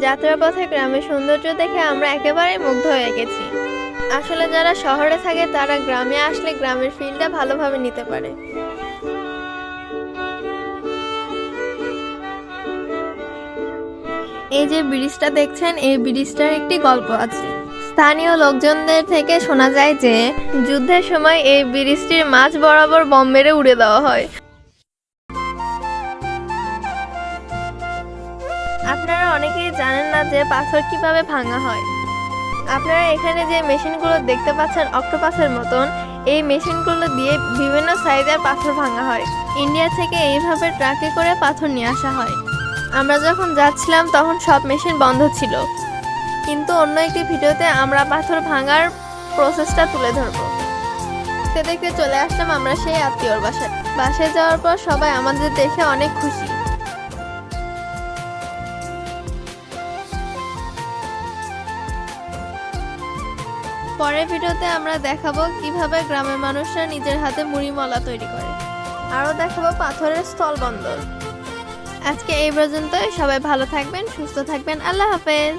যাত্রাপথে গ্রামের সৌন্দর্য দেখে আমরা একেবারে মুগ্ধ হয়ে গেছি। আসলে যারা শহরে থাকে তারা গ্রামে আসলে গ্রামের ফিলটা ভালোভাবে নিতে পারে। এই যে ব্রিজটা দেখছেন, এই ব্রিজটার একটি গল্প আছে। স্থানীয় লোকজনদের থেকে শোনা যায় যে যুদ্ধের সময় এই ব্রিজটির মাঝ বরাবর বম মেরে উড়ে দেওয়া হয়। আপনারা অনেকেই জানেন না যে পাথর কিভাবে ভাঙা হয়। আপনারা এখানে যে মেশিনগুলো দেখতে পাচ্ছেন অক্টোপাসের মতন, এই মেশিনগুলো দিয়ে বিভিন্ন সাইজের পাথর ভাঙা হয়। ইন্ডিয়া থেকে এইভাবে ট্রাকে করে পাথর নিয়ে আসা হয়। আমরা যখন যাচ্ছিলাম তখন সব মেশিন বন্ধ ছিল, কিন্তু অন্য একটি ভিডিওতে আমরা পাথর ভাঙার প্রসেসটা তুলে ধরবো। দেখতে দেখতে চলে আসলাম আমরা সেই আত্মীয়র বাসায়। বাসায় যাওয়ার পর সবাই আমাদের দেখে অনেক খুশি। পরের ভিডিওতে আমরা দেখাবো কিভাবে গ্রামের মানুষরা নিজের হাতে মুড়ি মলা তৈরি করে। আরও দেখাবো পাথরের স্থলবন্দর। আজকে এই পর্যন্তই। সবাই ভালো থাকবেন, সুস্থ থাকবেন। আল্লাহ হাফেজ।